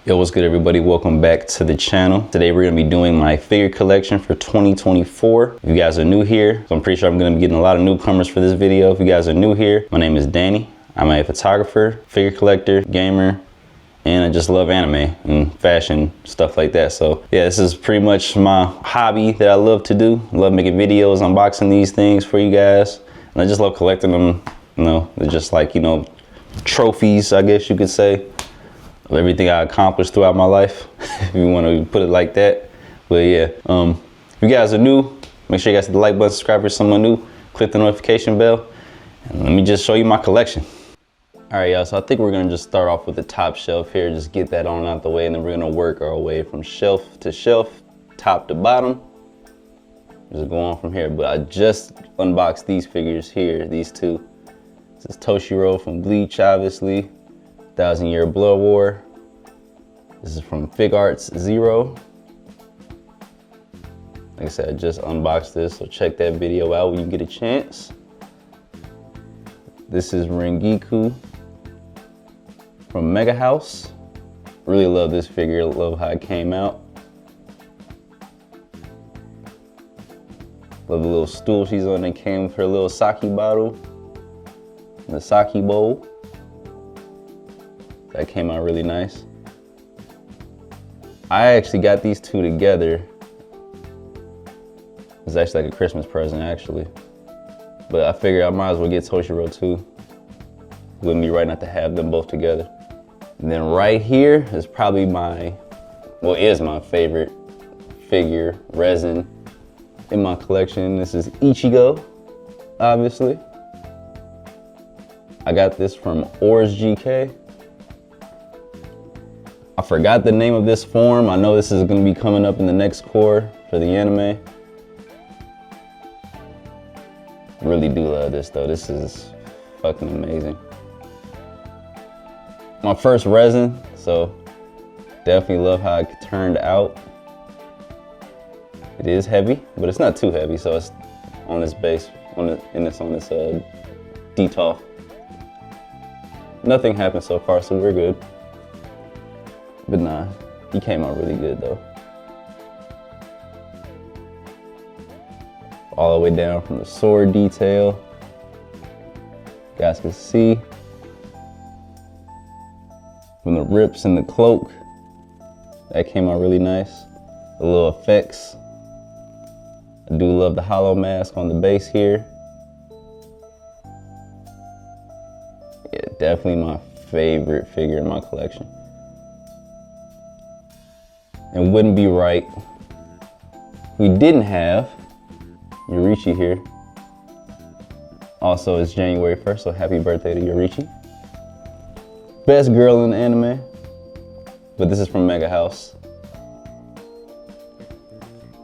Yo, what's good everybody? Welcome back to the channel. Today we're gonna be doing my figure collection for 2024. If you guys are new here, so I'm pretty sure I'm gonna be getting a lot of newcomers for this video. If you guys are new here, my name is Danny. I'm a photographer, figure collector, gamer, and I just love anime and fashion, stuff like that. So yeah, this is pretty much my hobby that I love to do. I love making videos, unboxing these things for you guys. And I just love collecting them, you know, they're just like, you know, trophies, I guess you could say, of everything I accomplished throughout my life, if you want to put it like that. But yeah, if you guys are new, make sure you guys hit the like button, subscribe for someone new, click the notification bell, and let me just show you my collection. All right, y'all, so I think we're gonna just start off with the top shelf here, just get that on out the way, and then we're gonna work our way from shelf to shelf, top to bottom. Just go on from here, but I just unboxed these figures here, these two. This is Toshiro from Bleach, obviously. 1,000 Year Blood War. This is from Fig Arts Zero. Like I said, I just unboxed this, so check that video out when you get a chance. This is Rengiku from Mega House. Really love this figure, love how it came out. Love the little stool she's on that came with her little sake bottle, and the sake bowl. That came out really nice. I actually got these two together. It's actually like a Christmas present, actually. But I figured I might as well get Toshiro too. Wouldn't be right not to have them both together. And then right here is probably is my favorite figure, resin, in my collection. This is Ichigo, obviously. I got this from Ors GK. I forgot the name of this form. I know this is gonna be coming up in the next core for the anime. I really do love this though. This is fucking amazing. My first resin, so definitely love how it turned out. It is heavy, but it's not too heavy, so it's on this base, and it's on this Detolf. Nothing happened so far, so we're good. But nah, he came out really good though. All the way down from the sword detail. You guys can see. From the rips in the cloak. That came out really nice. The little effects. I do love the hollow mask on the base here. Yeah, definitely my favorite figure in my collection. And wouldn't be right if we didn't have Yorichi here. Also, it's January 1st, so happy birthday to Yorichi. Best girl in the anime, but this is from Mega House.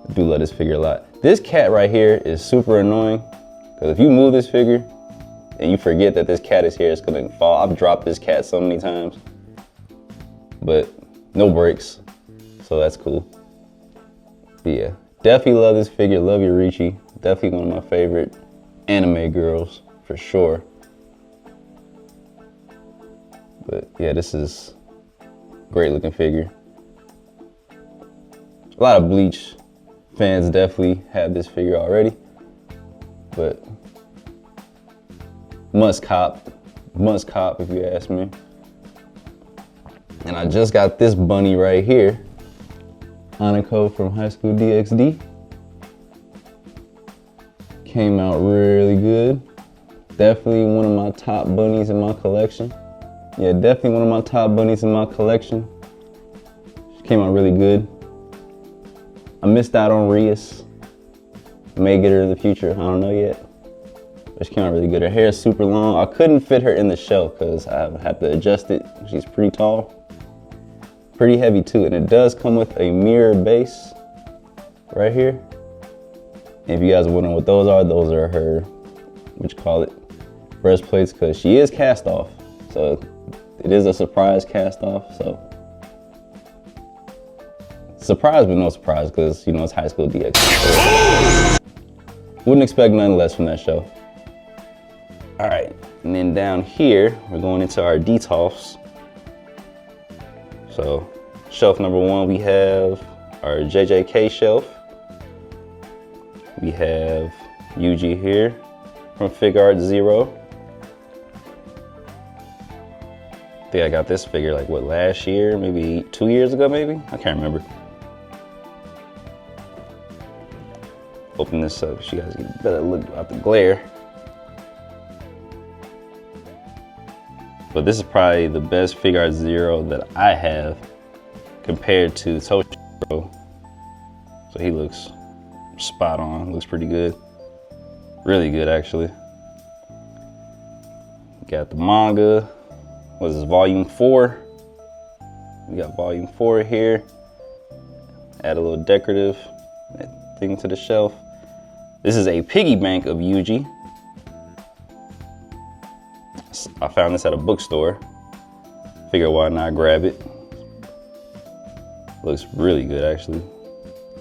I do love this figure a lot. This cat right here is super annoying, because if you move this figure and you forget that this cat is here, it's gonna fall. I've dropped this cat so many times, but no breaks. So that's cool. But yeah, definitely love this figure, love Yorichi. Definitely one of my favorite anime girls, for sure. But yeah, this is a great looking figure. A lot of Bleach fans definitely have this figure already, but must cop if you ask me. And I just got this bunny right here. Hanako from High School DxD. Came out really good. Definitely one of my top bunnies in my collection. Yeah, definitely one of my top bunnies in my collection. She came out really good. I missed out on Rias. I may get her in the future, I don't know yet. But she came out really good. Her hair is super long. I couldn't fit her in the shell because I have to adjust it. She's pretty tall. Pretty heavy too, and it does come with a mirror base right here. And if you guys are wondering what those are her, what you call it, breastplates, because she is cast off. So it is a surprise cast off, so. Surprise, but no surprise, because you know it's High School DxD. Wouldn't expect nothing less from that show. All right, And then down here, we're going into our Detolfs. So shelf number 1, we have our JJK shelf. We have Yuji here from Fig Art Zero. I think I got this figure like what, last year, maybe 2 years ago, maybe? I can't remember. Open this up so you guys get a better look out the glare. But this is probably the best Fig Art Zero that I have compared to Toshiro. So he looks spot on, looks pretty good. Really good, actually. Got the manga. What is this, volume 4? We got volume 4 here. Add a little decorative thing to the shelf. This is a piggy bank of Yuji. I found this at a bookstore. Figure why not grab it. Looks really good, actually.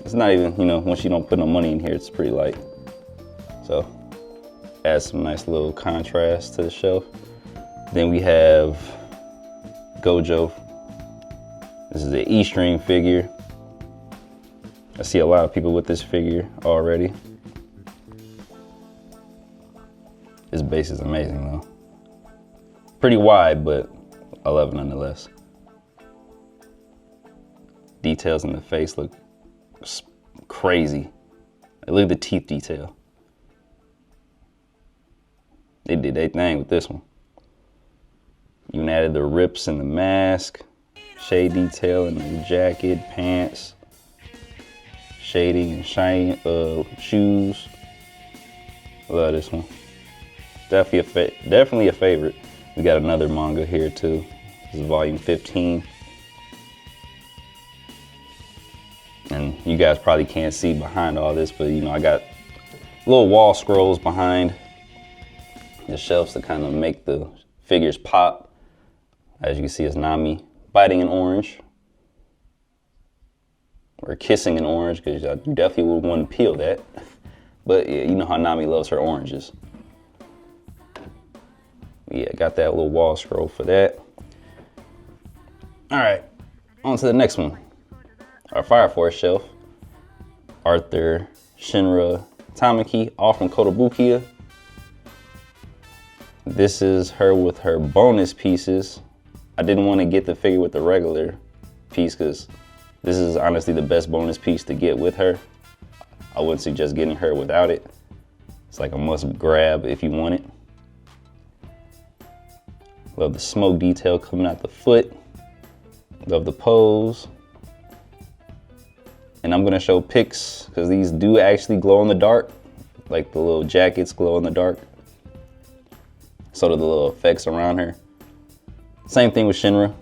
It's not even, you know, once you don't put no money in here, it's pretty light. So, add some nice little contrast to the shelf. Then we have Gojo. This is an E-string figure. I see a lot of people with this figure already. This base is amazing though. Pretty wide, but I love it nonetheless. Details in the face look crazy. Look at the teeth detail. They did their thing with this one. Even added the rips in the mask, shade detail in the jacket, pants, shading and shiny shoes. Love this one. Definitely a favorite. We got another manga here too. This is volume 15. And you guys probably can't see behind all this, but you know, I got little wall scrolls behind the shelves to kind of make the figures pop. As you can see, it's Nami biting an orange. Or kissing an orange, because you definitely would want to peel that. But yeah, you know how Nami loves her oranges. Yeah, got that little wall scroll for that. All right, on to the next one. Our Fire Force shelf. Arthur, Shinra, Tamaki, all from Kotobukiya. This is her with her bonus pieces. I didn't want to get the figure with the regular piece because this is honestly the best bonus piece to get with her. I wouldn't suggest getting her without it. It's like a must grab if you want it. Love the smoke detail coming out the foot. Love the pose. And I'm gonna show pics because these do actually glow in the dark. Like the little jackets glow in the dark. So do the little effects around her. Same thing with Shinra.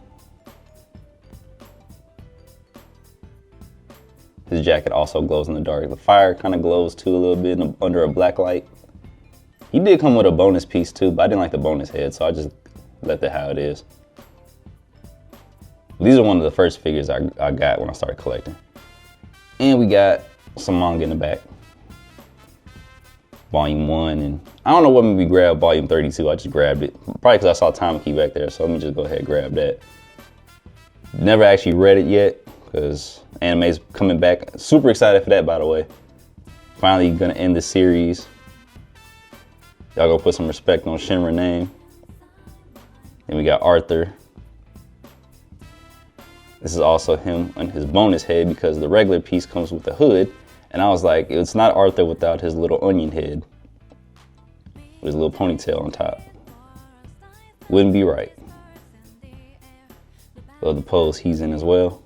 His jacket also glows in the dark. The fire kind of glows too a little bit under a black light. He did come with a bonus piece too, but I didn't like the bonus head, so I just left it how it is. These are one of the first figures I got when I started collecting. And we got some manga in the back. Volume 1, and I don't know what made me grab volume 32, I just grabbed it. Probably because I saw Tamaki back there, so let me just go ahead and grab that. Never actually read it yet, because anime's coming back. Super excited for that, by the way. Finally gonna end the series. Y'all go put some respect on Shinra's name. Then we got Arthur. This is also him on his bonus head because the regular piece comes with the hood. And I was like, it's not Arthur without his little onion head. With his little ponytail on top. Wouldn't be right. Love the pose he's in as well.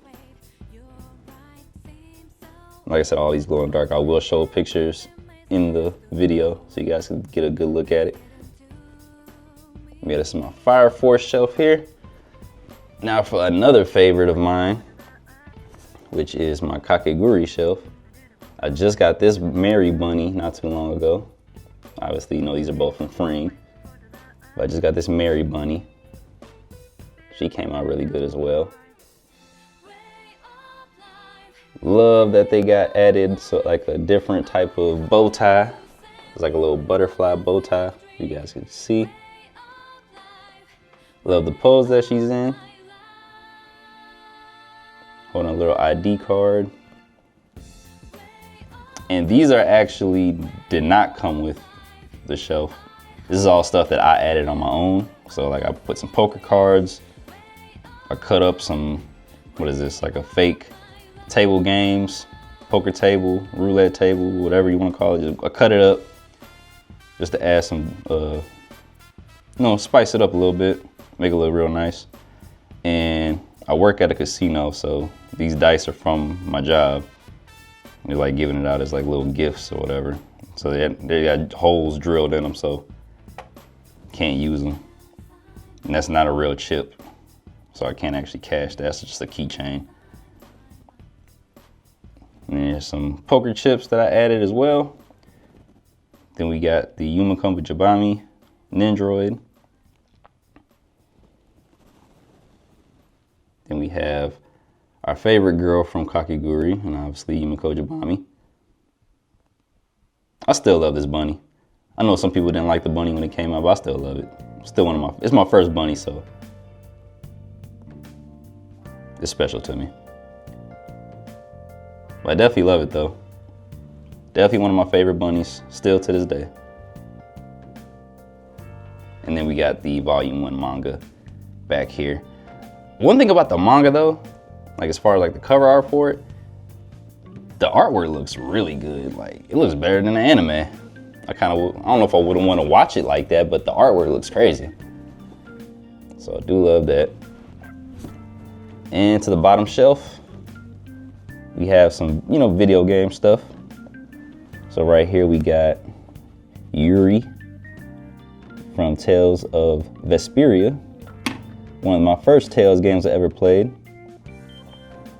Like I said, all these glow in the dark. I will show pictures in the video so you guys can get a good look at it. Yeah, this is my Fire Force shelf here. Now for another favorite of mine, which is my Kakegurui shelf. I just got this Mary Bunny not too long ago. Obviously, you know, these are both from Freeing. But I just got this Mary Bunny. She came out really good as well. Love that they got added so like a different type of bow tie. It's like a little butterfly bow tie, you guys can see. Love the pose that she's in. Holding a little ID card. And these are actually, did not come with the shelf. This is all stuff that I added on my own. So like I put some poker cards. I cut up some, what is this? Like a fake table games, poker table, roulette table, whatever you want to call it. I cut it up just to add some, spice it up a little bit, make it look real nice. And I work at a casino, so these dice are from my job. They're like giving it out as like little gifts or whatever. So they got holes drilled in them, so can't use them. And that's not a real chip, so I can't actually cash that. That's just a keychain. And there's some poker chips that I added as well. Then we got the Yumacomba Jabami Nendroid. Then we have our favorite girl from Kakiguri, and obviously Yumiko Jabami. I still love this bunny. I know some people didn't like the bunny when it came out, but I still love it. Still it's my first bunny, so it's special to me. But I definitely love it though. Definitely one of my favorite bunnies, still to this day. And then we got the volume 1 manga back here. One thing about the manga though, like as far as like the cover art for it, the artwork looks really good. Like it looks better than the anime. I don't know if I wouldn't want to watch it like that, but the artwork looks crazy. So I do love that. And to the bottom shelf, we have some, video game stuff. So right here we got Yuri from Tales of Vesperia. One of my first Tales games I ever played.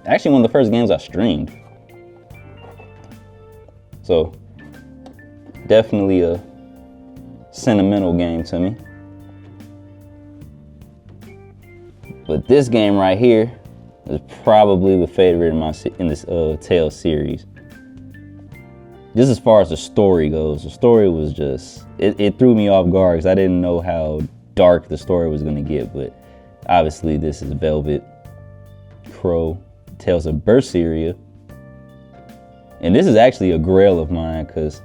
Actually, one of the first games I streamed. So, definitely a sentimental game to me. But this game right here is probably the favorite in this Tales series. Just as far as the story goes, the story was just, it threw me off guard because I didn't know how dark the story was going to get. But obviously this is Velvet Crow, Tales of Berseria. And this is actually a grail of mine because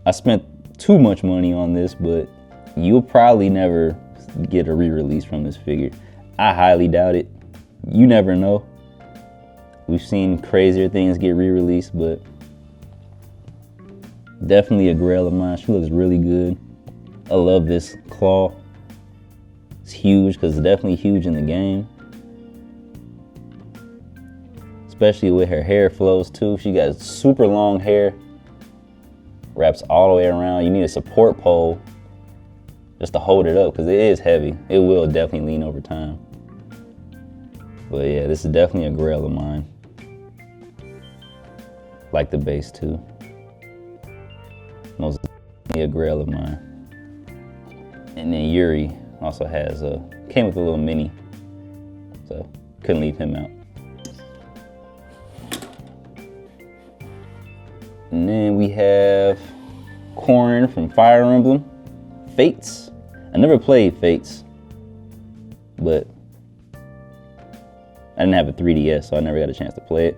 I spent too much money on this, but you'll probably never get a re-release from this figure. I highly doubt it. You never know. We've seen crazier things get re-released, but definitely a grail of mine. She looks really good. I love this claw. It's huge because it's definitely huge in the game. Especially with her hair flows too. She got super long hair. Wraps all the way around. You need a support pole just to hold it up because it is heavy. It will definitely lean over time. But yeah, this is definitely a grail of mine. Like the base too. Most definitely a grail of mine. And then Yuri also has came with a little mini, so couldn't leave him out. And then we have Corrin from Fire Emblem Fates. I never played Fates, but I didn't have a 3DS, so I never got a chance to play it.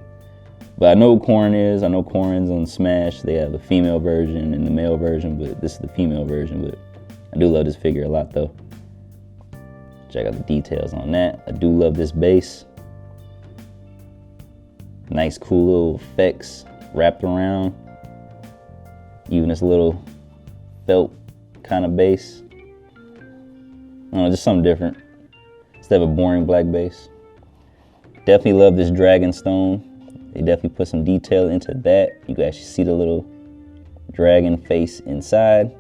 But I know who Corrin is. I know Corrin's on Smash. They have the female version and the male version, but this is the female version. But I do love this figure a lot though. Check out the details on that. I do love this base. Nice cool little effects wrapped around. Even this little felt kind of base. I don't know, just something different. Instead of a boring black base. Definitely love this dragon stone. They definitely put some detail into that. You can actually see the little dragon face inside.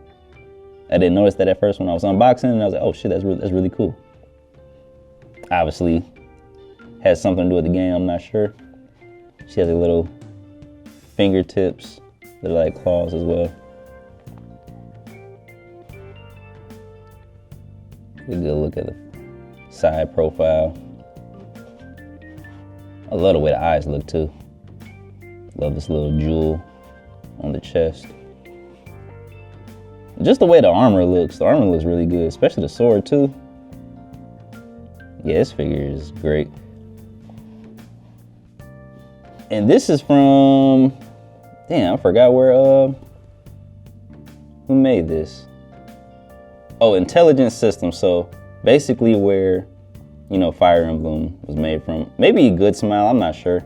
I didn't notice that at first when I was unboxing, and I was like, oh shit, that's really cool. Obviously, has something to do with the game, I'm not sure. She has a little fingertips that are like claws as well. Get a good look at the side profile. I love the way the eyes look too. Love this little jewel on the chest. Just the way the armor looks. The armor looks really good, especially the sword too. Yeah, this figure is great. And this is from, damn, I forgot where, who made this? Oh, Intelligent Systems. So basically where, you know, Fire Emblem was made from. Maybe Good Smile, I'm not sure.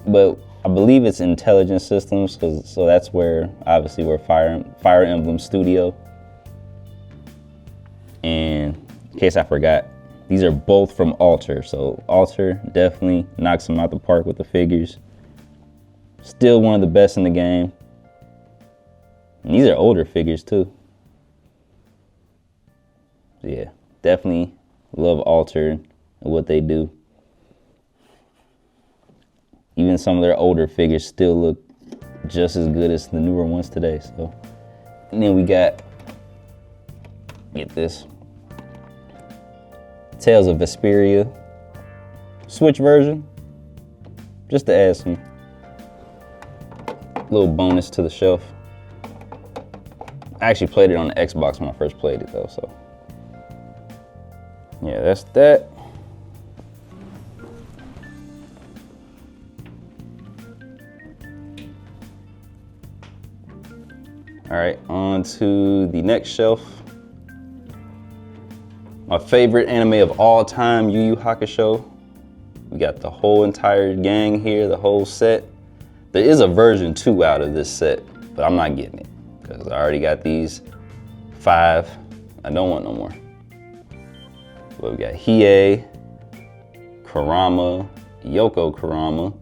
But I believe it's Intelligent Systems, so that's where, obviously, where Fire Emblem Studio. And in case I forgot, these are both from Alter. So Alter definitely knocks them out the park with the figures. Still one of the best in the game. And these are older figures too. So yeah, definitely love Alter and what they do. Even some of their older figures still look just as good as the newer ones today. So, and then we got, get this, Tales of Vesperia Switch version, just to add some little bonus to the shelf. I actually played it on the Xbox when I first played it though, so yeah, that's that. All right, on to the next shelf. My favorite anime of all time, Yu Yu Hakusho. We got the whole entire gang here, the whole set. There is a version 2 out of this set, but I'm not getting it because I already got these 5. I don't want no more. But we got Hiei, Kurama, Yoko Kurama,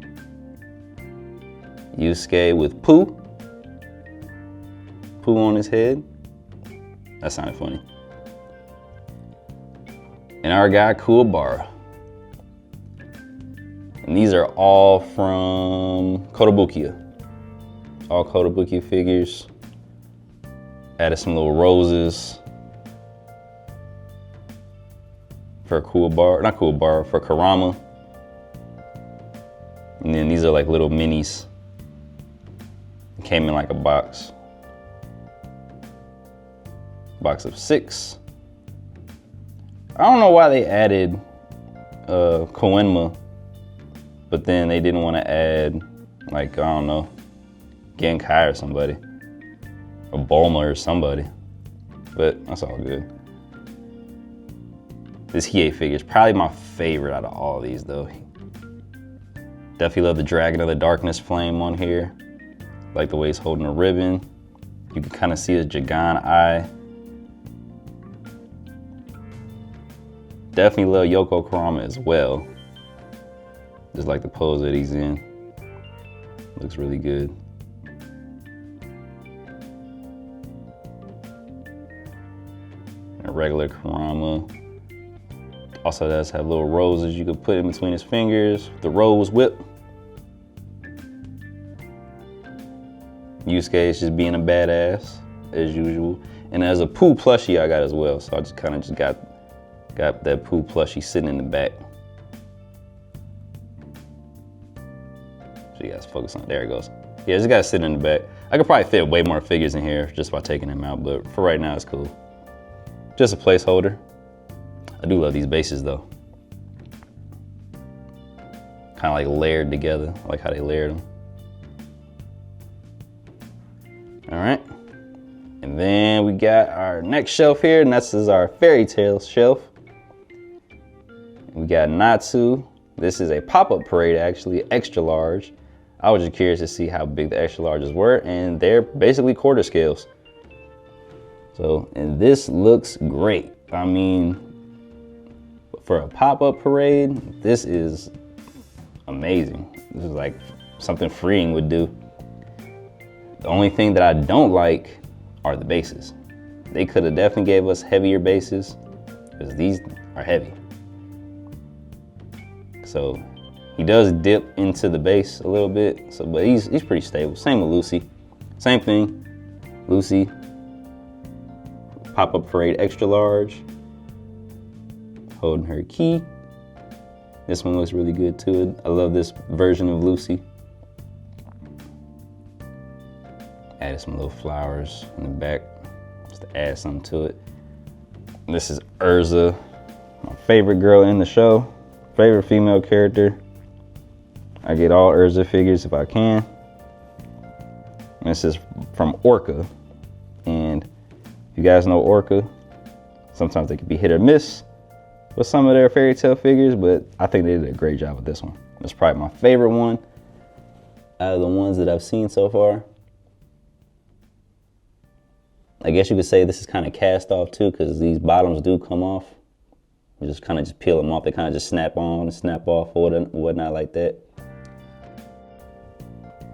Yusuke with Pooh on his head. That sounded funny. And our guy Kuwabara. And these are all from Kotobukiya. All Kotobukiya figures. Added some little roses for Kuwabara, not Kuwabara, for Kurama. And then these are like little minis. It came in like a box. Box of 6. I don't know why they added Koenma, but then they didn't want to add, like, I don't know, Genkai or somebody, or Bulma or somebody, but that's all good. This Hiei figure is probably my favorite out of all of these though. Definitely love the Dragon of the Darkness flame on here. Like the way he's holding a ribbon. You can kind of see his Jagan eye. Definitely love Yoko Kurama as well. Just like the pose that he's in. Looks really good. A regular Kurama. Also does have little roses you could put in between his fingers. The rose whip. Yusuke is just being a badass as usual. And there's a Pooh plushie I got as well. So I just kind of got that Pooh plushie sitting in the back. So you guys focus on, there it goes. Yeah, this guy's sitting in the back. I could probably fit way more figures in here just by taking them out, but for right now it's cool. Just a placeholder. I do love these bases though. Kind of like layered together. I like how they layered them. All right. And then we got our next shelf here, and this is our Fairy Tale shelf. We got Natsu. This is a pop-up parade, actually, extra large. I was just curious to see how big the extra larges were, and they're basically quarter scales. So, and this looks great. I mean, for a pop-up parade, this is amazing. This is like something Freeing would do. The only thing that I don't like are the bases. They could have definitely gave us heavier bases because these are heavy. So he does dip into the base a little bit, so but he's pretty stable. Same with Lucy. Same thing. Lucy, pop-up parade extra large. Holding her key. This one looks really good too. I love this version of Lucy. Added some little flowers in the back just to add something to it. This is Urza My favorite girl in the show, favorite female character. I get all Urza figures if I can. And this is from Orca. And if you guys know Orca, sometimes they can be hit or miss with some of their fairy tale figures, but I think they did a great job with this one. It's probably my favorite one out of the ones that I've seen so far. I guess you could say this is kind of cast off too, because these bottoms do come off. You just kind of just peel them off. They kind of just snap on and snap off or whatnot like that.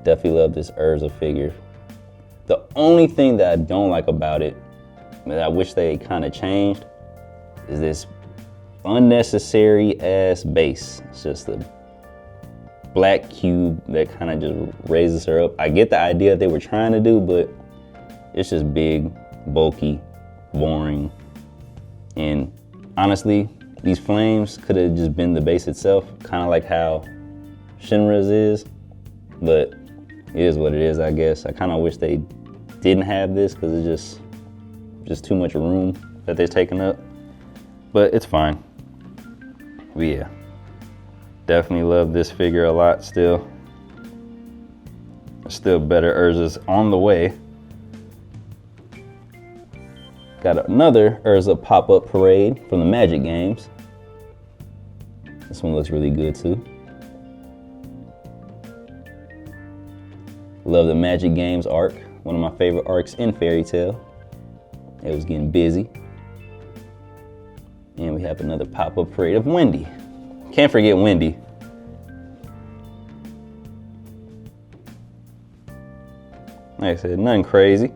Definitely love this Urza figure. The only thing that I don't like about it, that I wish they kind of changed, is this unnecessary ass base. It's just a black cube that kind of just raises her up. I get the idea they were trying to do, but it's just big, bulky, boring. And honestly, these flames could have just been the base itself, kind of like how Shinra's is, but it is what it is, I guess. I kind of wish they didn't have this because it's just too much room that they're taking up, but it's fine. But yeah, definitely love this figure a lot still. Still better Urzas on the way. Got another Urza pop-up parade from the Magic games. This one looks really good too. Love the Magic games arc. One of my favorite arcs in Fairy Tail. It was getting busy. And we have another pop-up parade of Wendy. Can't forget Wendy. Like I said, nothing crazy.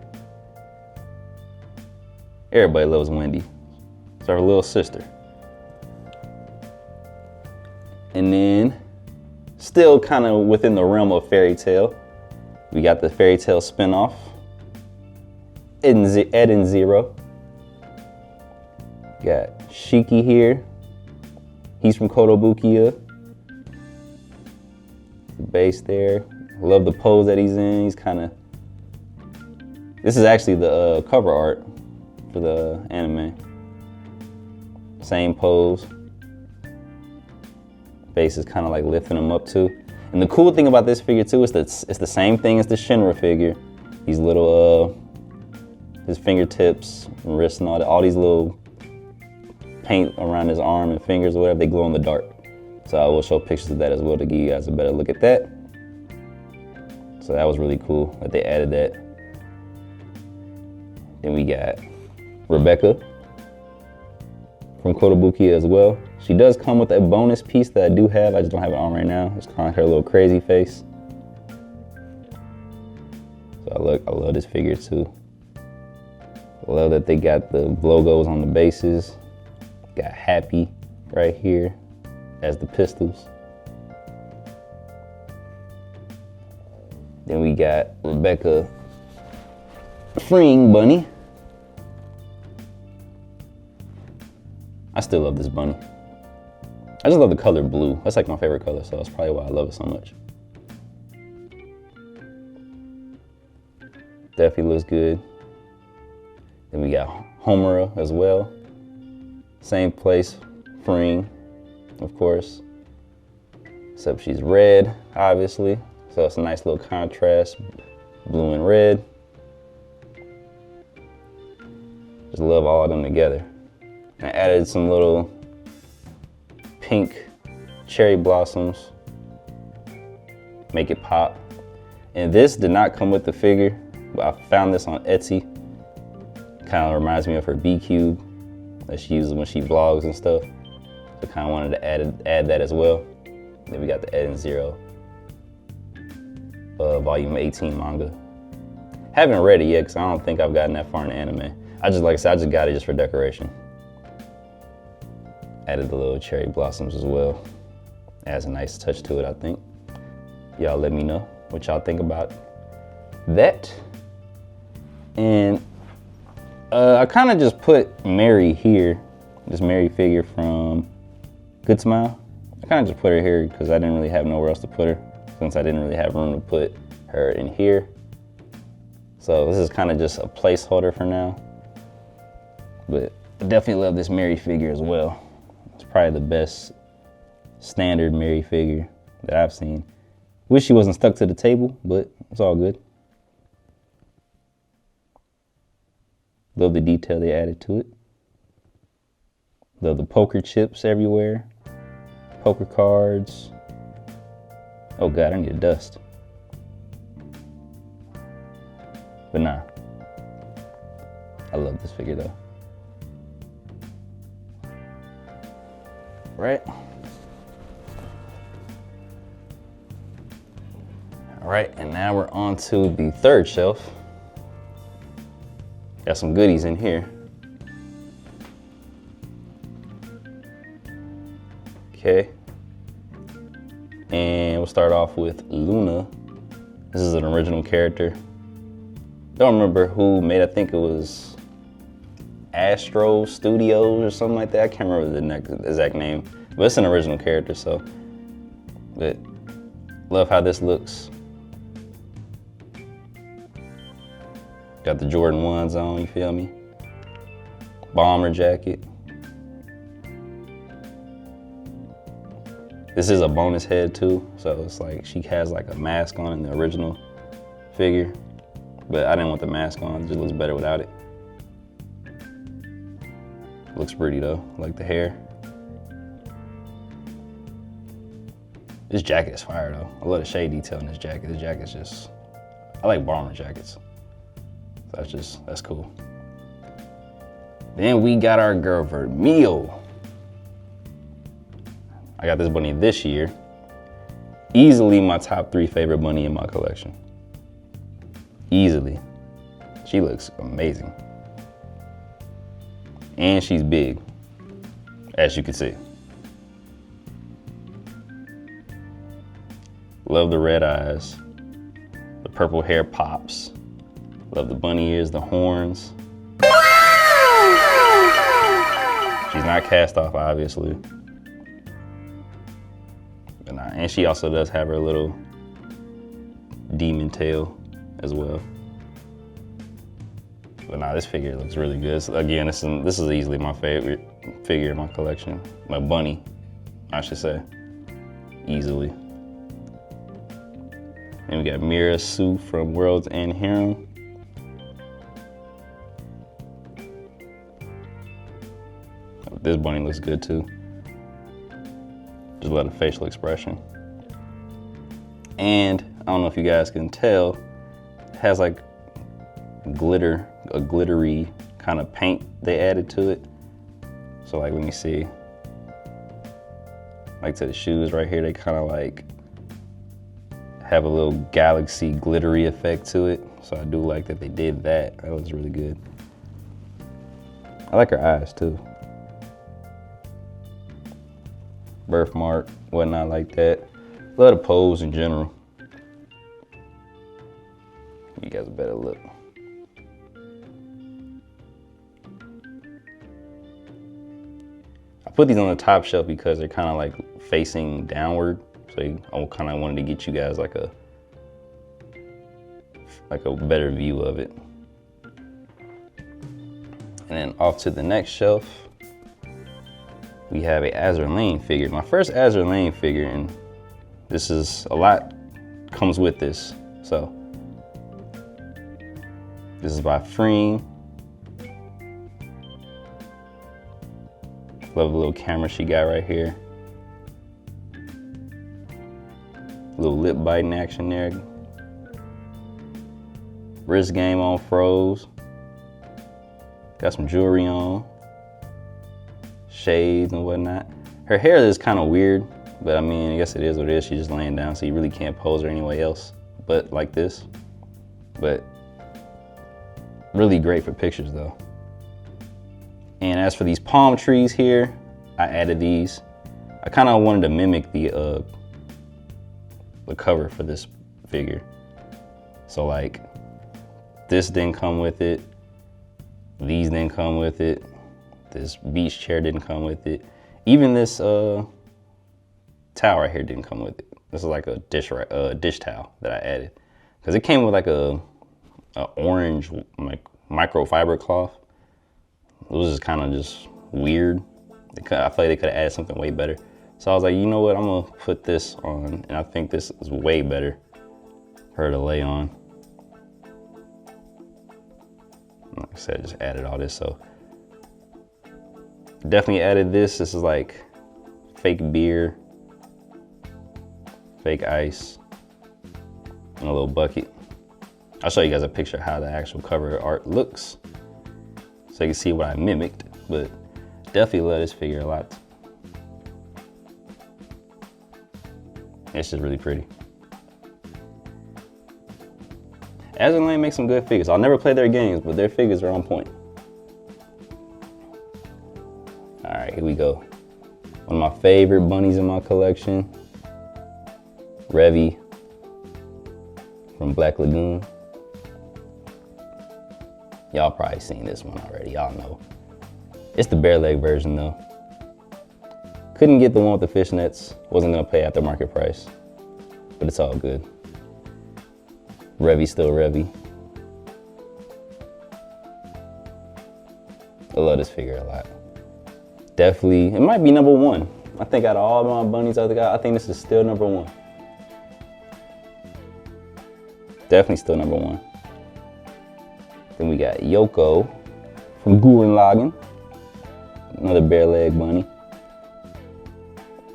Everybody loves Wendy. It's our little sister. And then, still kind of within the realm of Fairy Tail, we got the Fairy Tail spinoff, Ed and Zero. Got Shiki here. He's from Kotobukiya. The base there. Love the pose that he's in. He's kind of. This is actually the cover art for the anime. Same pose. Base is kind of like lifting him up too. And the cool thing about this figure too is that it's the same thing as the Shinra figure. These little, his fingertips, and wrists and all these little paint around his arm and fingers or whatever, they glow in the dark. So I will show pictures of that as well to give you guys a better look at that. So that was really cool that they added that. Then we got Rebecca from Kotobukiya as well. She does come with a bonus piece that I do have. I just don't have it on right now. It's kind of like her little crazy face. So I love this figure too. I love that they got the logos on the bases. Got Happy right here as the pistols. Then we got Rebecca freeing Bunny. I still love this bunny. I just love the color blue. That's like my favorite color, so that's probably why I love it so much. Definitely looks good. Then we got Homura as well. Same place, freeing, of course. Except she's red, obviously. So it's a nice little contrast, blue and red. Just love all of them together. I added some little pink cherry blossoms, make it pop. And this did not come with the figure, but I found this on Etsy. Kind of reminds me of her B cube that she uses when she vlogs and stuff. So kind of wanted to add that as well. Then we got the Ed and Zero volume 18 manga. Haven't read it yet because I don't think I've gotten that far in the anime. Like I said, I just got it just for decoration. Added the little cherry blossoms as well. Adds a nice touch to it, I think. Y'all let me know what y'all think about that. And I kind of just put Mary here, this Mary figure from Good Smile. I kind of just put her here because I didn't really have nowhere else to put her, since I didn't really have room to put her in here. So this is kind of just a placeholder for now. But I definitely love this Mary figure as well. It's probably the best standard Mary figure that I've seen. Wish she wasn't stuck to the table, but it's all good. Love the detail they added to it. Love the poker chips everywhere. Poker cards. Oh God, I need a dust. But nah, I love this figure though. Right? All right, and now we're on to the third shelf. Got some goodies in here. Okay. And we'll start off with Luna. This is an original character. Don't remember who made it. I think it was Astro Studios or something like that. I can't remember the exact name, but it's an original character, so. But love how this looks. Got the Jordan 1s on, you feel me? Bomber jacket. This is a bonus head too, so it's like she has like a mask on in the original figure, but I didn't want the mask on, it just looks better without it. Looks pretty though, I like the hair. This jacket is fire though. I love the shade detail in this jacket. This jacket's just, I like bomber jackets. So that's cool. Then we got our girl Vermeil. I got this bunny this year. Easily my top 3 favorite bunny in my collection. Easily. She looks amazing. And she's big, as you can see. Love the red eyes. The purple hair pops. Love the bunny ears, the horns. She's not cast off, obviously. But nah, and she also does have her little demon tail as well. But nah, this figure looks really good. So again, this is easily my favorite figure in my collection. My bunny, I should say, easily. And we got Mira Sue from World's End Harem. This bunny looks good too. Just a lot of facial expression. And I don't know if you guys can tell, it has like a glittery kind of paint they added to it. So like, let me see. Like to the shoes right here, they kind of like have a little galaxy glittery effect to it. So I do like that they did that. That looks really good. I like her eyes too. Birthmark, whatnot like that. Love the pose in general. You guys a better look. I put these on the top shelf because they're kind of like facing downward. So I kind of wanted to get you guys like a better view of it. And then off to the next shelf, we have a Azur Lane figure. My first Azur Lane figure, and this is a lot comes with this. So this is by Freeing. Love the little camera she got right here. Little lip biting action there. Wrist game on froze. Got some jewelry on. Shades and whatnot. Her hair is kind of weird, but I mean, I guess it is what it is. She's just laying down, so you really can't pose her any way else but like this. But really great for pictures though. And as for these palm trees here, I added these. I kind of wanted to mimic the cover for this figure. So like, this didn't come with it. These didn't come with it. This beach chair didn't come with it. Even this towel right here didn't come with it. This is like a dish towel that I added. Cause it came with like a orange like microfiber cloth. It was just kind of just weird. I feel like they could have added something way better. So I was like, you know what, I'm gonna put this on, and I think this is way better for her to lay on. Like I said, just added all this, so definitely added this. This is like fake beer, fake ice, and a little bucket. I'll show you guys a picture of how the actual cover art looks, so you can see what I mimicked, but definitely love this figure a lot. It's just really pretty. Azur Lane makes some good figures. I'll never play their games, but their figures are on point. All right, here we go. One of my favorite bunnies in my collection, Revy from Black Lagoon. Y'all probably seen this one already, y'all know. It's the bare leg version though. Couldn't get the one with the fishnets. Wasn't gonna pay aftermarket price, but it's all good. Revy still Revy. I love this figure a lot. Definitely, it might be number one. I think out of all my bunnies I think this is still number one. Definitely still number one. Then we got Yoko from Gurren Lagann. Another bare leg bunny.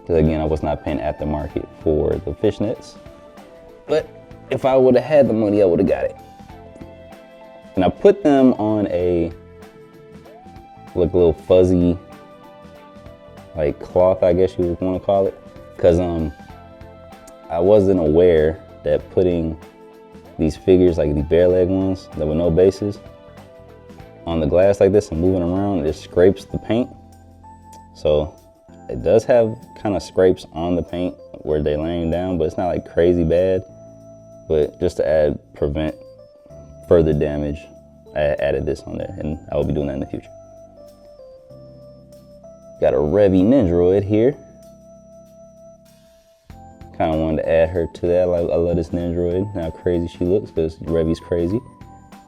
Because again, I was not paying aftermarket for the fishnets. But if I would have had the money, I would have got it. And I put them on a like little fuzzy like cloth, I guess you would want to call it. Because I wasn't aware that putting these figures, like the bare leg ones that with no bases, on the glass like this and moving around, it scrapes the paint. So it does have kind of scrapes on the paint where they're laying down, but it's not like crazy bad. But just to prevent further damage, I added this on there, and I will be doing that in the future. Got a Revy Nendoroid here. Kind of wanted to add her to that. I love this Nendoroid, how crazy she looks, because Revy's crazy,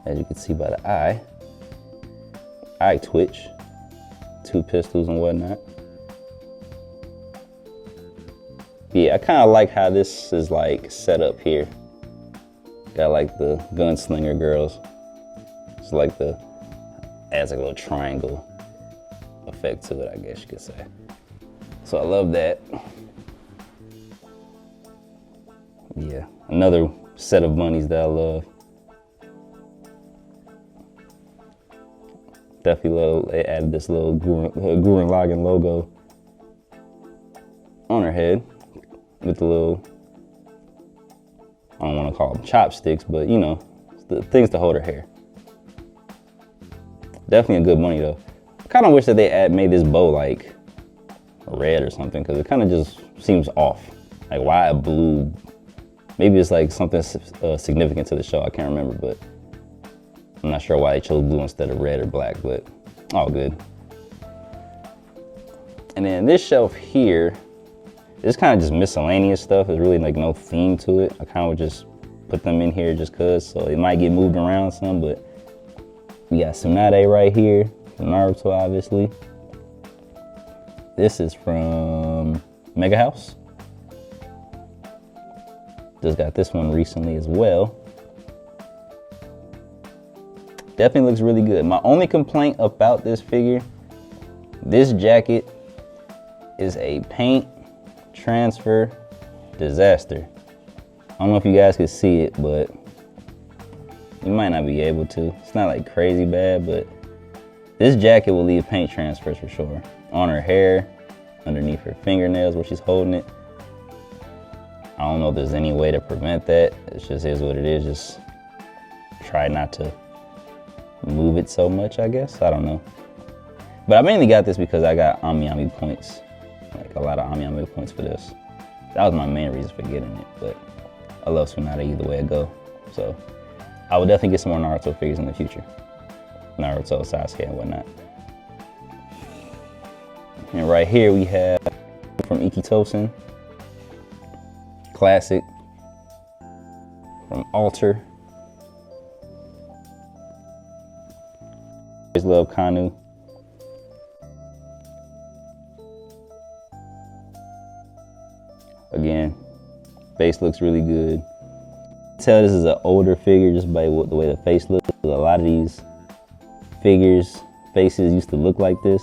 as you can see by the eye twitch, two pistols and whatnot. Yeah, I kind of like how this is like set up here. Got like the gunslinger girls. It's like adds like a little triangle effect to it, I guess you could say. So I love that. Yeah, another set of bunnies that I love. Definitely love, they added this little Gurren Lagann logo on her head with the little, I don't want to call them chopsticks, but you know, the things to hold her hair. Definitely a good bunny though. I kind of wish that they made this bow like red or something, because it kind of just seems off. Like why a blue? Maybe it's like something significant to the show, I can't remember, but I'm not sure why they chose blue instead of red or black, but all good. And then this shelf here, it's kind of just miscellaneous stuff. There's really like no theme to it. I kind of just put them in here just cause, so it might get moved around some, but we got Tsunade right here, from Naruto obviously. This is from Mega House. Just got this one recently as well. Definitely looks really good. My only complaint about this figure, this jacket is a paint transfer disaster. I don't know if you guys can see it, but you might not be able to. It's not like crazy bad, but this jacket will leave paint transfers for sure. On her hair, underneath her fingernails where she's holding it. I don't know if there's any way to prevent that. It just is what it is. Just try not to move it so much, I guess. I don't know. But I mainly got this because I got Ami points. Like a lot of Ami points for this. That was my main reason for getting it. But I love Tsunade either way it go. So I will definitely get some more Naruto figures in the future. Naruto, Sasuke, and whatnot. And right here we have from Ikitosen. Classic from Alter. Always love Kanu. Again, face looks really good. Tell this is an older figure just by the way the face looks. A lot of these figures, faces used to look like this,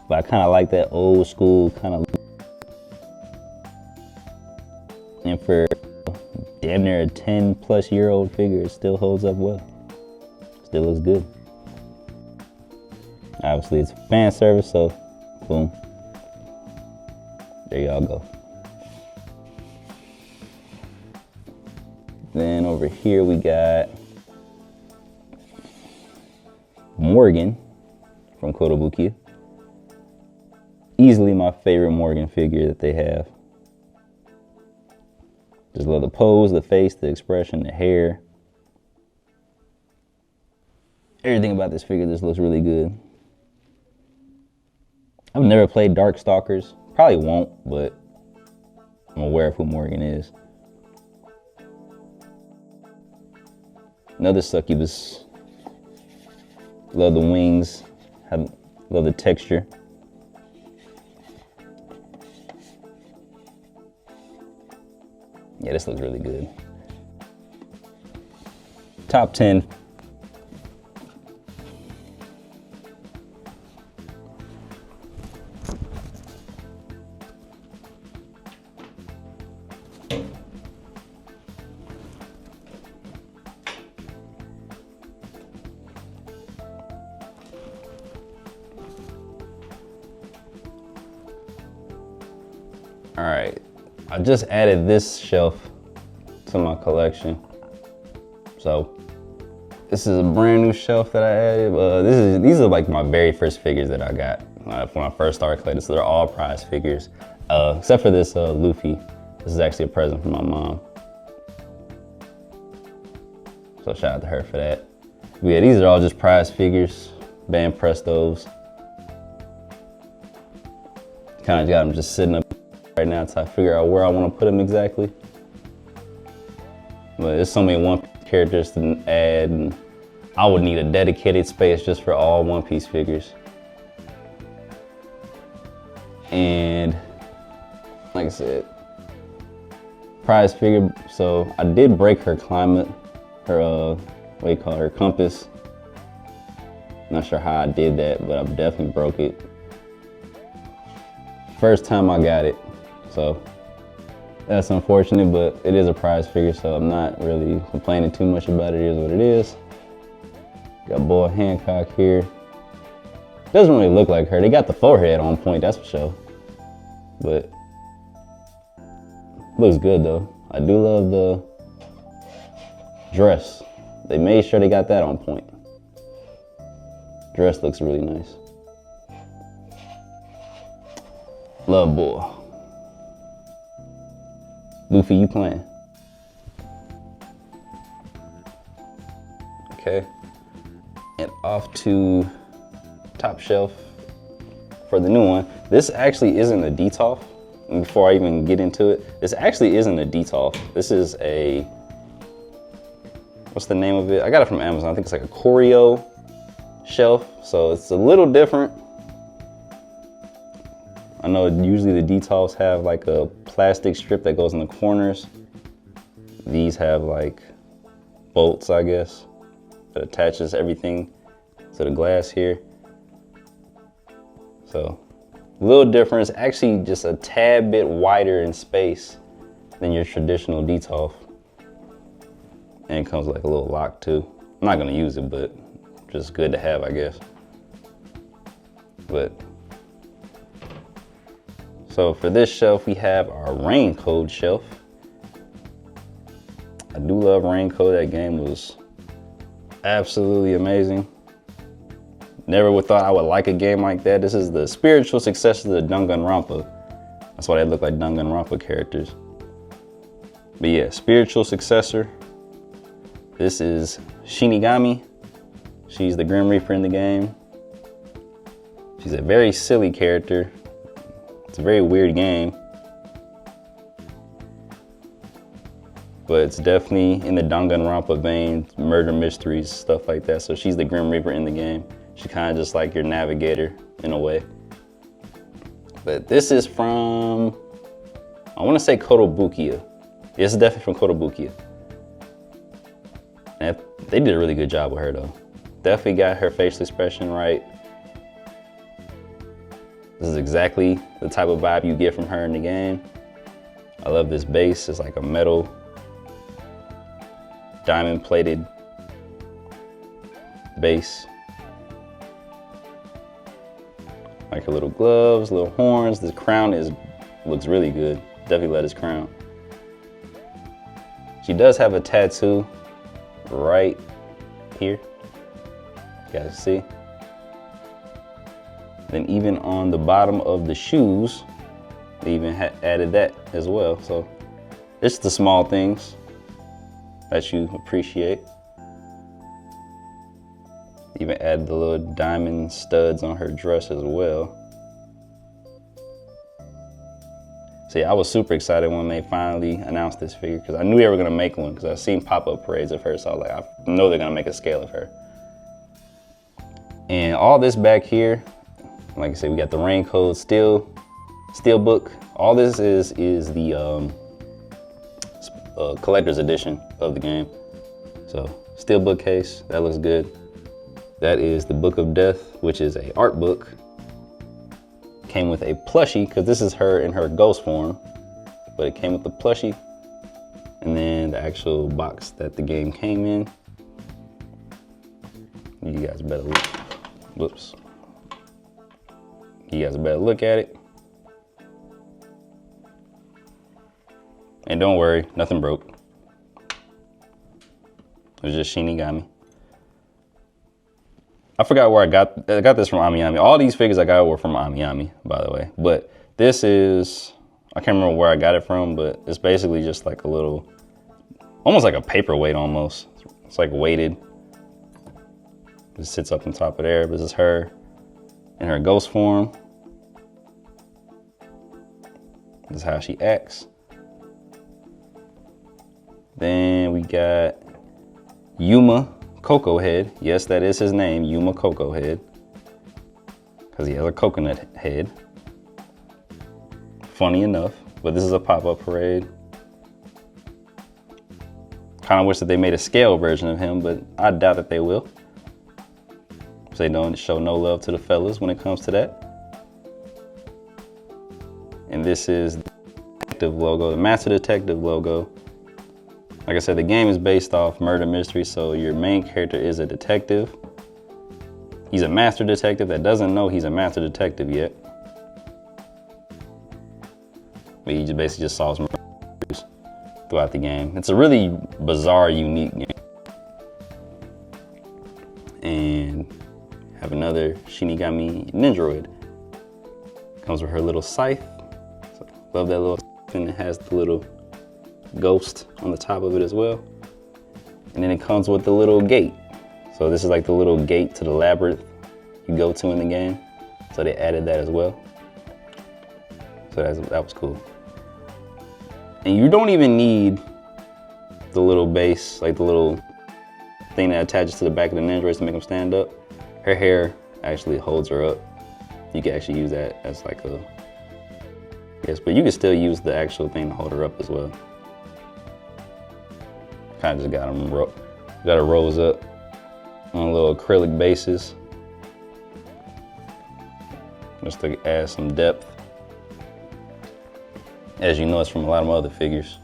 but I kind of like that old school kind of look. And for damn near a 10-plus-year-old figure, it still holds up well. Still looks good. Obviously, it's fan service, so boom. There y'all go. Then over here we got Morgan from Kotobukiya. Easily my favorite Morgan figure that they have. Just love the pose, the face, the expression, the hair. Everything about this figure just looks really good. I've never played Darkstalkers. Probably won't, but I'm aware of who Morgan is. Another succubus. Love the wings. Love the texture. Yeah, this looks really good. Top 10. All right, I just added this shelf to my collection. So this is a brand new shelf that I added. These are like my very first figures that I got when I first started collecting. So they're all prize figures, except for this Luffy. This is actually a present from my mom. So shout out to her for that. But yeah, these are all just prize figures, band Prestos. Kind of got them just sitting up right now until I figure out where I want to put them exactly. But there's so many One Piece characters to add, and I would need a dedicated space just for all One Piece figures. And like I said, prize figure. So I did break her climate, her what do you call her, compass. Not sure how I did that, but I definitely broke it. First time I got it. So that's unfortunate, but it is a prize figure, so I'm not really complaining too much about it. It is what it is. Got Boy Hancock here. Doesn't really look like her. They got the forehead on point, that's for sure. But looks good though. I do love the dress. They made sure they got that on point. Dress looks really nice. Love Boy. Luffy, you playing? Okay. And off to top shelf for the new one. This actually isn't a Detolf. And before I even get into it, this actually isn't a Detolf. This is a, what's the name of it? I got it from Amazon. I think it's like a Choreo shelf. So it's a little different. I know usually the Detolfs have like a plastic strip that goes in the corners. These have like bolts, I guess, that attaches everything to the glass here. So a little different. It's actually just a tad bit wider in space than your traditional Detolf. And it comes with like a little lock too. I'm not gonna use it, but just good to have, I guess. But so for this shelf, we have our Raincoat shelf. I do love Raincoat. That game was absolutely amazing. Never would thought I would like a game like that. This is the spiritual successor to the Danganronpa. That's why they look like Danganronpa characters. But yeah, spiritual successor. This is Shinigami. She's the Grim Reaper in the game. She's a very silly character. It's a very weird game, but it's definitely in the Danganronpa vein, murder mysteries, stuff like that. So she's the Grim Reaper in the game. She's kind of just like your navigator in a way. But this is from I want to say Kotobukiya. It's definitely from Kotobukiya. And they did a really good job with her though. Definitely got her facial expression right. This is exactly the type of vibe you get from her in the game. I love this base. It's like a metal, diamond plated base. Like her little gloves, little horns. This crown looks really good. Definitely love this crown. She does have a tattoo right here. You guys see? Then even on the bottom of the shoes, they even added that as well. So it's the small things that you appreciate. Even added the little diamond studs on her dress as well. So yeah, I was super excited when they finally announced this figure because I knew they were gonna make one because I've seen pop-up parades of her. So I was like, I know they're gonna make a scale of her. And all this back here, like I said, we got the raincoat steel book. All this is the collector's edition of the game. So steel bookcase, that looks good. That is the Book of Death, which is a art book. Came with a plushie, because this is her in her ghost form, but it came with the plushie and then the actual box that the game came in. You guys better look. Whoops. You guys better look at it. And don't worry, nothing broke. It was just Shinigami. I forgot where I got this from Amiyami. All these figures I got were from Amiyami, by the way. But this is, I can't remember where I got it from, but it's basically just like a little, almost like a paperweight almost. It's like weighted. It sits up on top of there. This is her in her ghost form. This is how she acts. Then we got Yuma Cocoa Head. Yes, that is his name, Yuma Cocoa Head. Because he has a coconut head. Funny enough, but this is a pop-up parade. Kind of wish that they made a scale version of him, but I doubt that they will. So they don't show no love to the fellas when it comes to that. And this is the detective logo, the Master Detective logo. Like I said, the game is based off murder mystery, so your main character is a detective. He's a master detective that doesn't know he's a master detective yet. But he just basically solves murders throughout the game. It's a really bizarre, unique game. And have another Shinigami Ninjaroid. Comes with her little scythe. So, love that little scythe, and it has the little ghost on the top of it as well. And then it comes with the little gate. So this is like the little gate to the labyrinth you go to in the game. So they added that as well. So that was cool. And you don't even need the little base, like the little thing that attaches to the back of the Ninjaroids to make them stand up. Her hair actually holds her up. You can actually use that as like a, yes, but you can still use the actual thing to hold her up as well. Kind of just got her rose up on little acrylic bases, just to add some depth. As you know, it's from a lot of my other figures.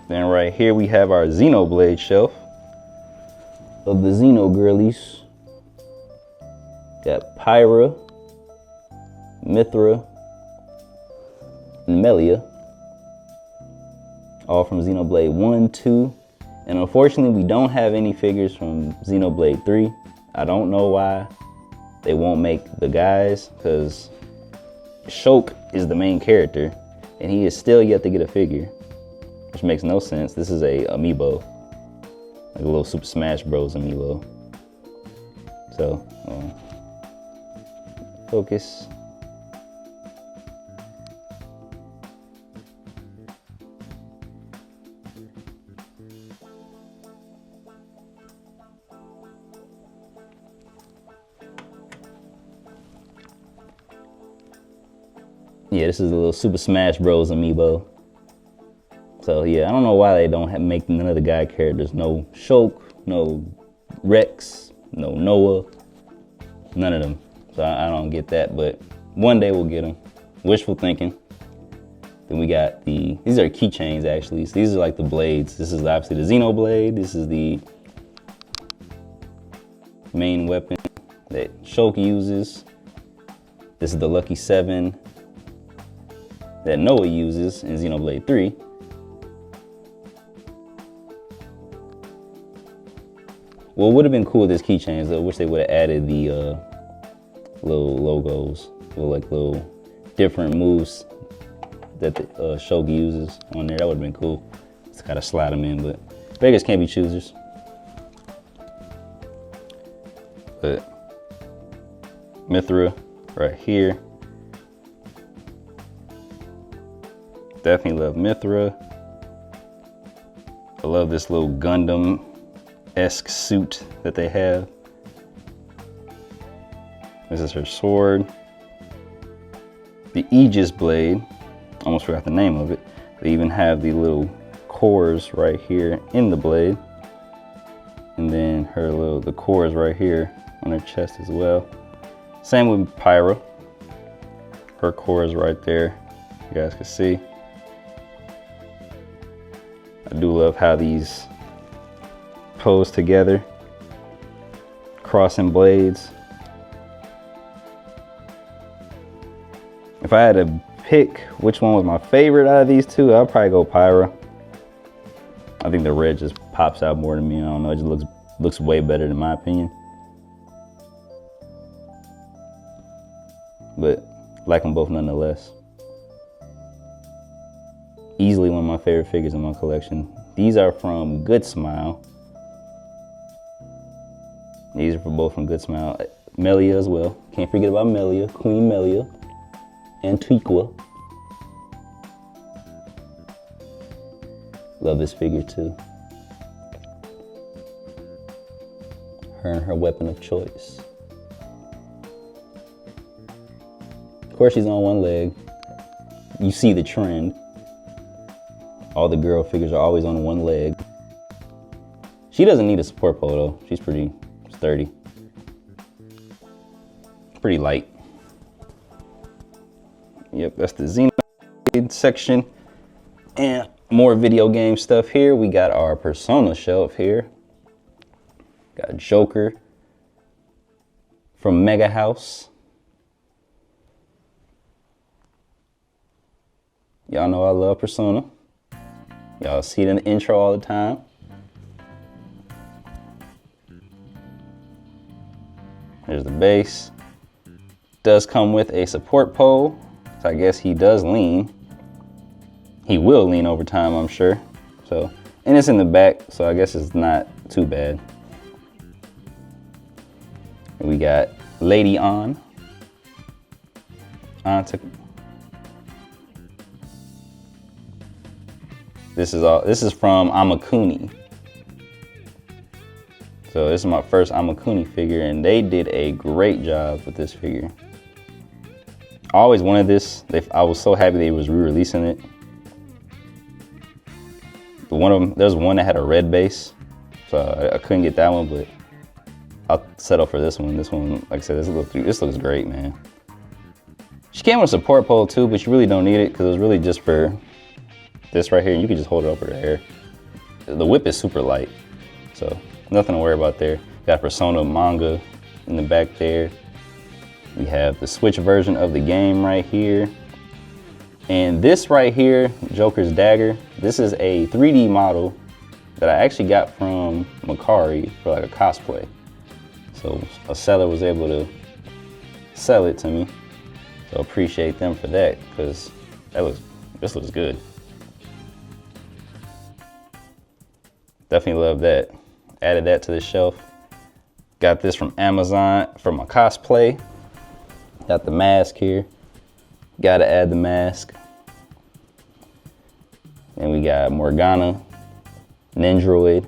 Then right here we have our Xenoblade shelf of the Xeno girlies. Got Pyra, Mithra, and Melia. All from Xenoblade 1, 2, and unfortunately we don't have any figures from Xenoblade 3. I don't know why they won't make the guys, because Shulk is the main character and he is still yet to get a figure, which makes no sense. This is a amiibo, like a little Super Smash Bros. Amiibo. So, focus. Yeah, Yeah, this is a little Super Smash Bros. Amiibo. So yeah, I don't know why they don't make none of the guy characters. No Shulk, no Rex, no Noah, none of them. So I don't get that, but one day we'll get them. Wishful thinking. Then we got these are keychains actually. So these are like the blades. This is obviously the Xenoblade. This is the main weapon that Shulk uses. This is the Lucky 7 that Noah uses in Xenoblade 3. Well, it would have been cool with this keychains though. I wish they would have added the little logos, little different moves that the Shulk uses on there. That would have been cool. Just gotta slide them in, but beggars can't be choosers. But Mythra right here. Definitely love Mythra. I love this little Gundam-esque suit that they have. This is her sword. The Aegis blade. Almost forgot the name of it. They even have the little cores right here in the blade. And then the cores right here on her chest as well. Same with Pyra. Her cores right there. You guys can see. I do love how these pose together. Crossing blades. If I had to pick which one was my favorite out of these two, I'll probably go Pyra. I think the red just pops out more to me. I don't know, it just looks way better in my opinion. But like them both nonetheless. Easily one of my favorite figures in my collection. These are from Good Smile. These are both from Good Smile. Melia as well. Can't forget about Melia, Queen Melia. Antiqua. Love this figure too. Her and her weapon of choice. Of course she's on one leg. You see the trend. All the girl figures are always on one leg. She doesn't need a support pole though. She's pretty sturdy. Pretty light. Yep, that's the Xenoblade section. And more video game stuff here. We got our Persona shelf here. Got Joker from Mega House. Y'all know I love Persona. Y'all see it in the intro all the time. There's the base. Does come with a support pole. So I guess he does lean. He will lean over time, I'm sure. So, and it's in the back, so I guess it's not too bad. And we got Lady On. This is from Amakuni. So this is my first Amakuni figure, and they did a great job with this figure. I always wanted this. I was so happy they was re-releasing it. But there's one that had a red base, so I couldn't get that one, but I'll settle for this one. This one, like I said, this looks great, man. She came with a support pole too, but you really don't need it because it was really just for this right here, and you can just hold it over the hair. The whip is super light, so nothing to worry about there. Got Persona manga in the back there. We have the Switch version of the game right here. And this right here, Joker's dagger, this is a 3D model that I actually got from Macari for like a cosplay. So a seller was able to sell it to me. So appreciate them for that, because this looks good. Definitely love that. Added that to the shelf. Got this from Amazon for my cosplay. Got the mask here. Gotta add the mask. And we got Morgana, Nendroid,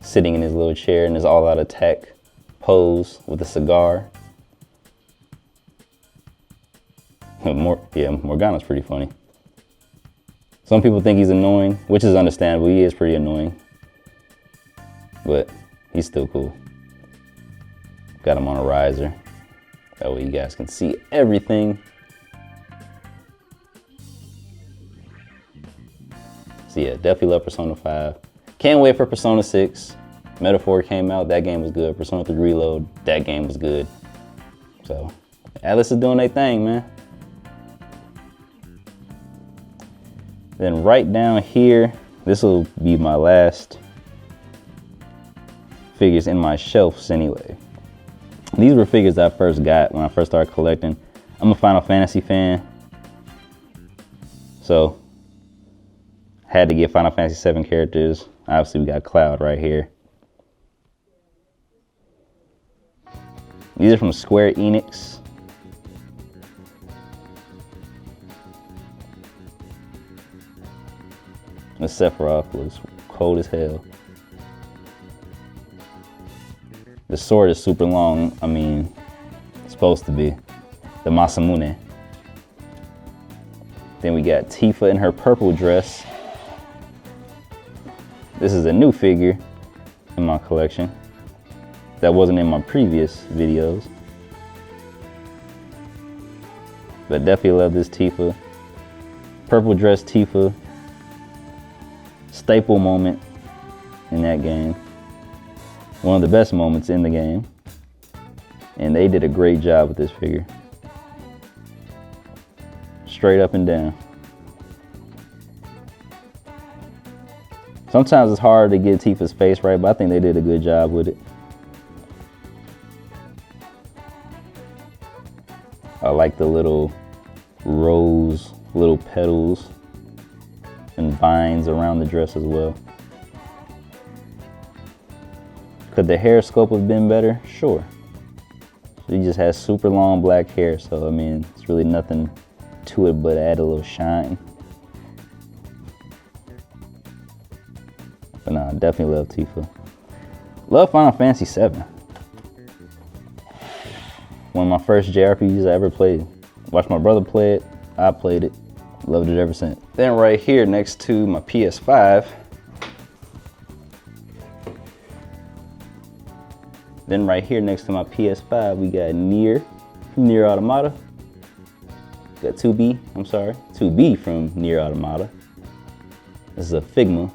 sitting in his little chair in his all-out attack pose with a cigar. Yeah, Morgana's pretty funny. Some people think he's annoying, which is understandable. He is pretty annoying, but he's still cool. Got him on a riser. That way you guys can see everything. So yeah, definitely love Persona 5. Can't wait for Persona 6. Metaphor came out, that game was good. Persona 3 Reload, that game was good. So, Atlas is doing their thing, man. Then right down here, this will be my last figures in my shelves anyway. These were figures that I first got when I first started collecting. I'm a Final Fantasy fan, so had to get Final Fantasy 7 characters. Obviously, we got Cloud right here. These are from Square Enix. The Sephiroth looks cold as hell. The sword is super long. I mean, it's supposed to be. The Masamune. Then we got Tifa in her purple dress. This is a new figure in my collection that wasn't in my previous videos. But definitely love this Tifa. Purple dress Tifa. Staple moment in that game. One of the best moments in the game. And they did a great job with this figure. Straight up and down. Sometimes it's hard to get Tifa's face right, but I think they did a good job with it. I like the little rose, little petals and vines around the dress as well. Could the hair sculpt have been better? Sure. She just has super long black hair, so I mean, it's really nothing to it but add a little shine. But nah, I definitely love Tifa. Love Final Fantasy 7. One of my first JRPGs I ever played. Watched my brother play it, I played it, loved it ever since. Then right here next to my PS5, we got Nier from Nier Automata. Got 2B from Nier Automata. This is a Figma.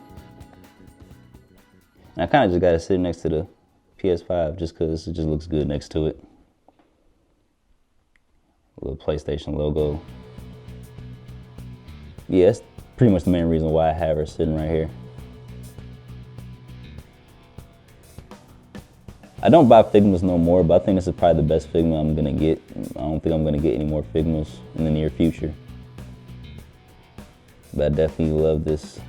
And I kind of just got it sitting next to the PS5 just because it just looks good next to it. A little PlayStation logo. Yeah, that's pretty much the main reason why I have her sitting right here. I don't buy Figmas no more, but I think this is probably the best Figma I'm gonna get. I don't think I'm gonna get any more Figmas in the near future. But I definitely love this.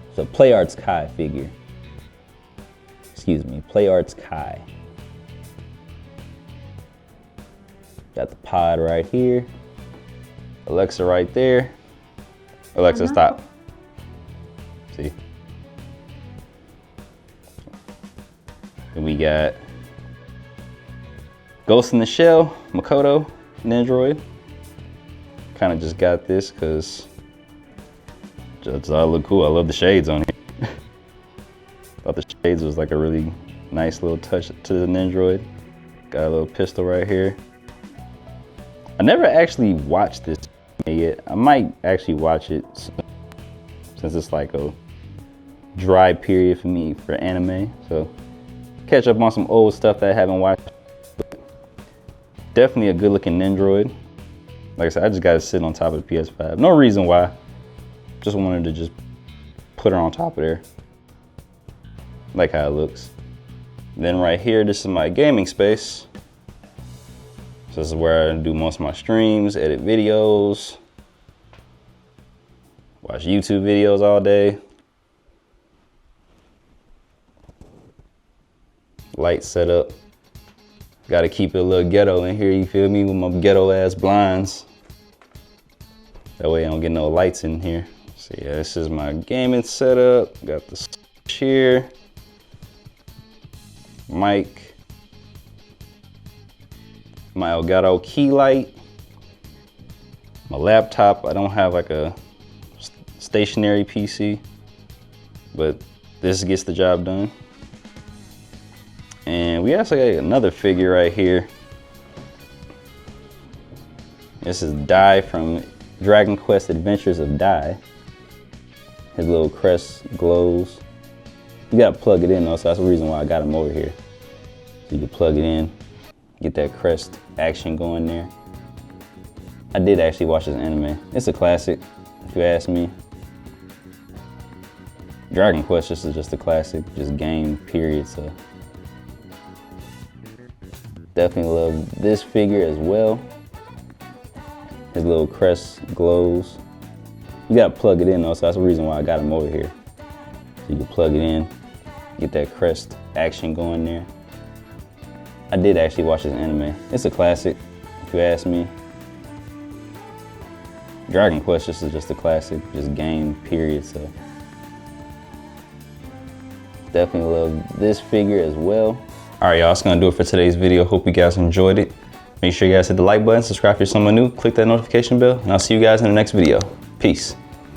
It's a Play Arts Kai figure. Excuse me, Play Arts Kai. Got the pod right here. Alexa right there. Alexa, stop. See? Then we got Ghost in the Shell, Makoto, Nendroid. Kind of just got this because just thought it looked cool. I love the shades on here. Thought the shades was like a really nice little touch to the Nendroid. Got a little pistol right here. I never actually watched this yet. I might actually watch it since it's like a dry period for me for anime. So catch up on some old stuff that I haven't watched. Definitely a good looking Nendroid. Like I said, I just got to sit on top of the PS5. No reason why. Just wanted to just put her on top of there. Like how it looks. Then right here, this is my gaming space. So this is where I do most of my streams, edit videos, watch YouTube videos all day. Light setup. Gotta keep it a little ghetto in here, you feel me, with my ghetto ass blinds. That way I don't get no lights in here. So yeah, this is my gaming setup. Got the switch here. Mic. My Elgato key light. My laptop, I don't have like a stationary PC, but this gets the job done. And we actually got another figure right here. This is Dai from Dragon Quest Adventures of Dai. His little crest glows. You gotta plug it in though, so that's the reason why I got him over here. So you can plug it in, get that crest action going there. I did actually watch this anime. It's a classic, if you ask me. Dragon Quest is just a classic, just game, period, so. Definitely love this figure as well. His little crest glows. You gotta plug it in though, so that's the reason why I got him over here. So you can plug it in, get that crest action going there. I did actually watch this anime. It's a classic, if you ask me. Dragon Quest is just a classic, just game, period, so. Definitely love this figure as well. All right, y'all, that's gonna do it for today's video. Hope you guys enjoyed it. Make sure you guys hit the like button, subscribe if you're someone new, click that notification bell, and I'll see you guys in the next video. Peace.